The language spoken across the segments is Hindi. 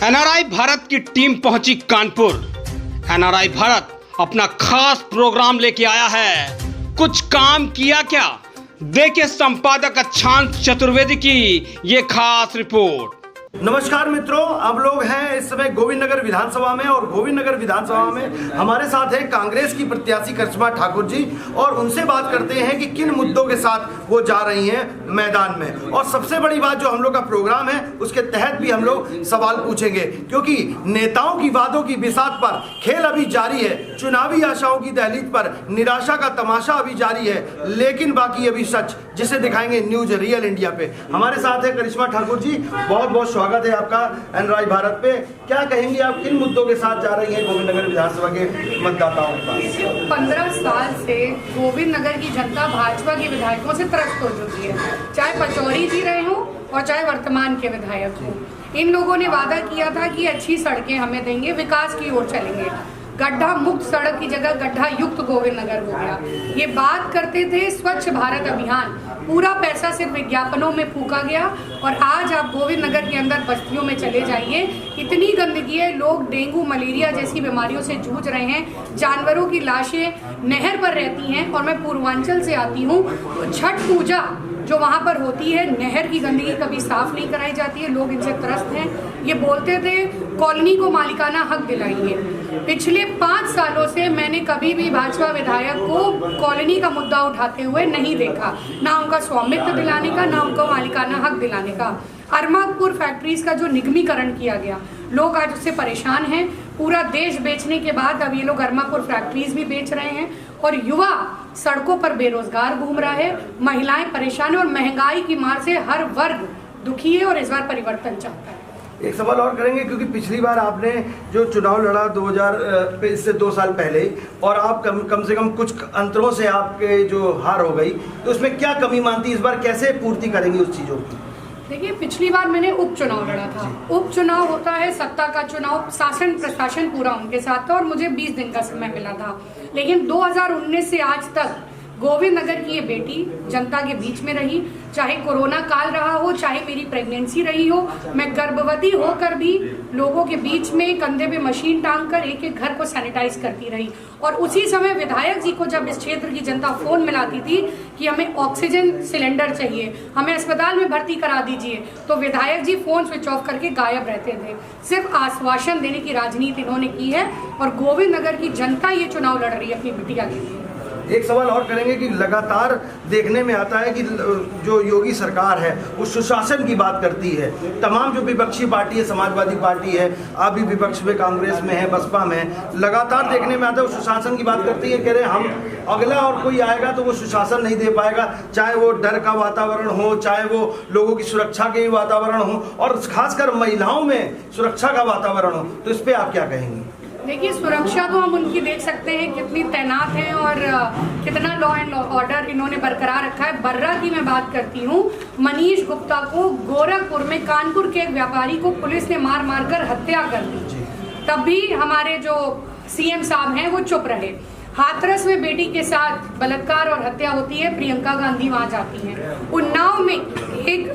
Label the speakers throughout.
Speaker 1: एनआरआई भारत की टीम पहुंची कानपुर। एनआरआई भारत अपना खास प्रोग्राम लेके आया है। कुछ काम किया क्या, देखिए संपादक अक्षांश चतुर्वेदी की ये खास रिपोर्ट।
Speaker 2: नमस्कार मित्रों, अब लोग हैं इस समय गोविंद नगर विधानसभा में और गोविंद नगर विधानसभा में हमारे साथ है कांग्रेस की प्रत्याशी करिश्मा ठाकुर जी और उनसे बात करते हैं कि किन मुद्दों के साथ वो जा रही हैं मैदान में। और सबसे बड़ी बात, जो हम लोग का प्रोग्राम है उसके तहत भी हम लोग सवाल पूछेंगे, क्योंकि नेताओं की वादों की बिसात पर खेल अभी जारी है। चुनावी आशाओं की दहलीज पर निराशा का तमाशा अभी जारी है, लेकिन बाकी अभी सच, जिसे दिखाएंगे न्यूज रियल इंडिया पे। हमारे साथ है करिश्मा ठाकुर जी, बहुत बहुत स्वागत है आपका एनआरआई भारत पे। क्या कहेंगे आप, किन मुद्दों के साथ जा रही हैं गोविंद नगर विधानसभा के मतदाताओं के पास?
Speaker 3: 15 साल से गोविंद नगर की जनता भाजपा के विधायकों से त्रस्त हो चुकी है, चाहे पचौरी जी रहे हों और चाहे वर्तमान के विधायक हों। इन लोगों ने वादा किया था कि अच्छी सड़कें हमें देंगे, विकास की ओर चलेंगे। गड्ढा मुक्त सड़क की जगह गड्ढा युक्त गोविंद नगर हो गया। ये बात करते थे स्वच्छ भारत अभियान, पूरा पैसा सिर्फ विज्ञापनों में फूका गया। और आज आप गोविंद नगर के अंदर बस्तियों में चले जाइए, इतनी गंदगी है, लोग डेंगू मलेरिया जैसी बीमारियों से जूझ रहे हैं। जानवरों की लाशें नहर पर रहती हैं। और मैं पूर्वांचल से आती हूँ, तो छठ पूजा जो वहाँ पर होती है, नहर की गंदगी कभी साफ नहीं कराई जाती है। लोग इनसे त्रस्त हैं। ये बोलते थे कॉलोनी को मालिकाना हक दिलाइए। पिछले 5 सालों से मैंने कभी भी भाजपा विधायक को कॉलोनी का मुद्दा उठाते हुए नहीं देखा, ना उनका स्वामित्व दिलाने का, ना उनको मालिकाना हक दिलाने का। अरमापुर फैक्ट्रीज का जो निगमीकरण किया गया, लोग आज उससे परेशान हैं। पूरा देश बेचने के बाद अब ये लोग अरमापुर फैक्ट्रीज भी बेच रहे हैं और युवा सड़कों पर बेरोजगार घूम रहा है। महिलाएं परेशान है और महंगाई की मार से हर वर्ग दुखी है और इस बार परिवर्तन चाहता है।
Speaker 2: एक सवाल और करेंगे, क्योंकि पिछली बार आपने जो चुनाव लड़ा 2000 इससे 2 साल पहले, और आप कम से कम कुछ अंतरों से आपके जो हार हो गई, तो उसमें क्या कमी मानती, इस बार कैसे पूर्ति करेंगी उस चीज़ों की?
Speaker 3: देखिए, पिछली बार मैंने उपचुनाव लड़ा था। उपचुनाव होता है सत्ता का चुनाव, शासन प्रशासन पूरा उनके साथ था और मुझे 20 दिन का समय मिला था। लेकिन 2019 से आज तक गोविंद नगर की ये बेटी जनता के बीच में रही, चाहे कोरोना काल रहा हो, चाहे मेरी प्रेगनेंसी रही हो। मैं गर्भवती होकर भी लोगों के बीच में कंधे पे मशीन टांग कर एक एक घर को सैनिटाइज करती रही। और उसी समय विधायक जी को जब इस क्षेत्र की जनता फोन मिलाती थी कि हमें ऑक्सीजन सिलेंडर चाहिए, हमें अस्पताल में भर्ती करा दीजिए, तो विधायक जी फोन स्विच ऑफ करके गायब रहते थे। सिर्फ आश्वासन देने की राजनीति इन्होंने की है और गोविंद नगर की जनता ये चुनाव लड़ रही है अपनी बिटिया के लिए।
Speaker 2: एक सवाल और करेंगे कि लगातार देखने में आता है कि जो योगी सरकार है वो सुशासन की बात करती है। तमाम जो विपक्षी पार्टी है, समाजवादी पार्टी है, आप भी विपक्ष में कांग्रेस में है, बसपा में है, लगातार देखने में आता है वो सुशासन की बात करती है। कह रहे हम अगला और कोई आएगा तो वो सुशासन नहीं दे पाएगा, चाहे वो डर का वातावरण हो, चाहे वो लोगों की सुरक्षा के वातावरण हो, और खासकर महिलाओं में सुरक्षा का वातावरण हो। तो इस पर आप क्या कहेंगी?
Speaker 3: देखिए, सुरक्षा तो हम उनकी देख सकते हैं कितनी तैनात है और कितना लॉ एंड ऑर्डर इन्होंने बरकरार रखा है। बर्रा की मैं बात करती हूँ, मनीष गुप्ता को गोरखपुर में कानपुर के एक व्यापारी को पुलिस ने मार मार कर हत्या कर दी। तब भी हमारे जो सीएम साहब हैं वो चुप रहे। हाथरस में बेटी के साथ बलात्कार और हत्या होती है, प्रियंका गांधी वहां जाती हैं। उन्नाव में एक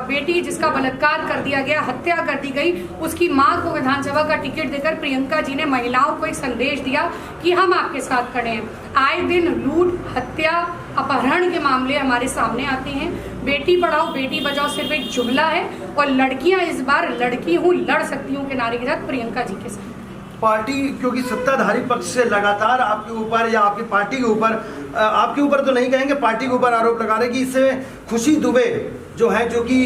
Speaker 3: बेटी जिसका बलात्कार कर दिया गया, हत्या कर दी गई, उसकी मां को विधानसभा का टिकट देकर प्रियंका जी ने महिलाओं को एक संदेश दिया कि हम आपके साथ खड़े हैं। आए दिन लूट, हत्या, अपहरण के मामले हमारे सामने आते हैं। बेटी पढ़ाओ बेटी बचाओ सिर्फ एक जुमला है और लड़कियां इस बार लड़की हूँ लड़ सकती हूँ के नारे के साथ प्रियंका जी के साथ।
Speaker 2: पार्टी, क्योंकि सत्ताधारी पक्ष से लगातार आपके ऊपर या आपकी पार्टी के ऊपर, आपके ऊपर तो नहीं कहेंगे, पार्टी के ऊपर आरोप लगा रहे कि इसमें खुशी दुबे जो है, जो कि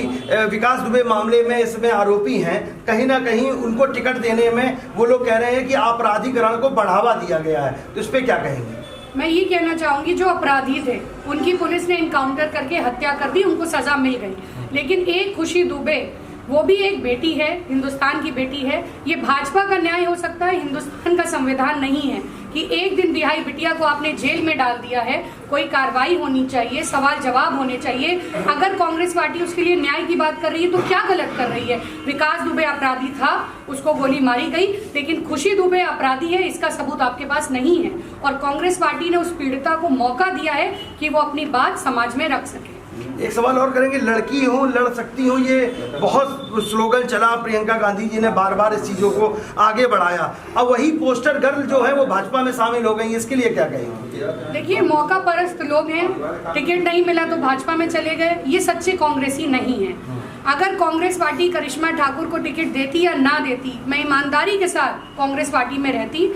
Speaker 2: विकास दुबे मामले में इसमें आरोपी हैं, कहीं ना कहीं उनको टिकट देने में वो लोग कह रहे हैं कि आपराधिकरण को बढ़ावा दिया गया है। तो इस पर क्या कहेंगे?
Speaker 3: मैं ये कहना चाहूंगी, जो अपराधी थे उनकी पुलिस ने इनकाउंटर करके हत्या कर दी, उनको सजा मिल गई। लेकिन एक खुशी दुबे, वो भी एक बेटी है, हिंदुस्तान की बेटी है। ये भाजपा का न्याय हो सकता है, हिंदुस्तान का संविधान नहीं है कि एक दिन बिहाई बिटिया को आपने जेल में डाल दिया है। कोई कार्रवाई होनी चाहिए, सवाल जवाब होने चाहिए। अगर कांग्रेस पार्टी उसके लिए न्याय की बात कर रही है तो क्या गलत कर रही है? विकास दुबे अपराधी था, उसको गोली मारी गई, लेकिन खुशी दुबे अपराधी है, इसका सबूत आपके पास नहीं है। और कांग्रेस पार्टी ने उस पीड़िता को मौका दिया है कि वो अपनी बात समाज में रख सके।
Speaker 2: एक सवाल और करेंगे, लड़की हूँ लड़ सकती हूँ, ये बहुत स्लोगन चला, प्रियंका गांधी जी ने बार बार इस चीज़ों को आगे बढ़ाया। अब वही पोस्टर गर्ल जो है वो भाजपा में शामिल हो गई, इसके लिए क्या कहेंगे?
Speaker 3: देखिए, मौका परस्त लोग हैं, टिकट नहीं मिला तो भाजपा में चले गए, ये सच्चे कांग्रेसी नहीं है। अगर कांग्रेस पार्टी करिश्मा ठाकुर को टिकट देती या ना देती, मैं ईमानदारी के साथ कांग्रेस पार्टी में रहती।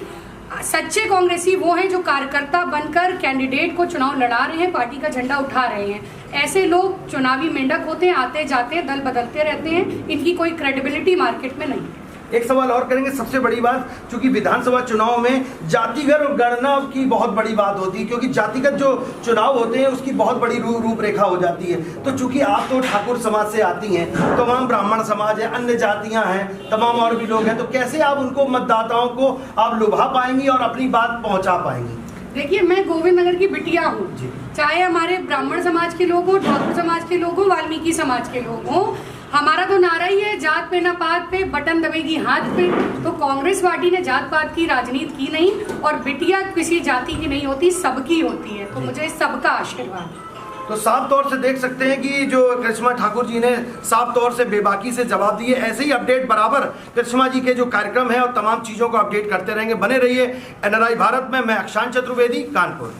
Speaker 3: सच्चे कांग्रेसी वो हैं जो कार्यकर्ता बनकर कैंडिडेट को चुनाव लड़ा रहे हैं, पार्टी का झंडा उठा रहे हैं। ऐसे लोग चुनावी मेंढक होते हैं, आते जाते हैं, दल बदलते रहते हैं, इनकी कोई क्रेडिबिलिटी मार्केट में नहीं।
Speaker 2: एक सवाल और करेंगे, सबसे बड़ी बात, चूंकि विधानसभा चुनाव में जातिगत गणना की बहुत बड़ी बात होती है, क्योंकि जातिगत जो चुनाव होते हैं उसकी बहुत बड़ी रूपरेखा हो जाती है। तो चूंकि आप तो ठाकुर समाज से आती हैं, तमाम ब्राह्मण समाज है, अन्य जातियां हैं, तमाम और भी लोग हैं, तो कैसे आप उनको, मतदाताओं को आप लुभा पाएंगी और अपनी बात पहुंचा पाएंगी?
Speaker 3: देखिए, मैं गोविंद नगर की बिटिया हूँ, चाहे हमारे ब्राह्मण समाज के लोग हों, ठाकुर समाज के लोग हों, वाल्मीकि समाज के लोग हों, हमारा तो नारा ही है, जात पे ना पात पे, बटन दबेगी हाथ पे। तो कांग्रेस पार्टी ने जात पात की राजनीति की नहीं, और बिटिया किसी जाति की नहीं होती, सबकी होती है। तो मुझे सबका आशीर्वाद।
Speaker 2: तो साफ तौर से देख सकते हैं कि जो करिश्मा ठाकुर जी ने साफ तौर से बेबाकी से जवाब दिए। ऐसे ही अपडेट बराबर करिश्मा जी के जो कार्यक्रम है और तमाम चीज़ों को अपडेट करते रहेंगे। बने रहिए NRI भारत में। मैं अक्षांश चतुर्वेदी, कानपुर।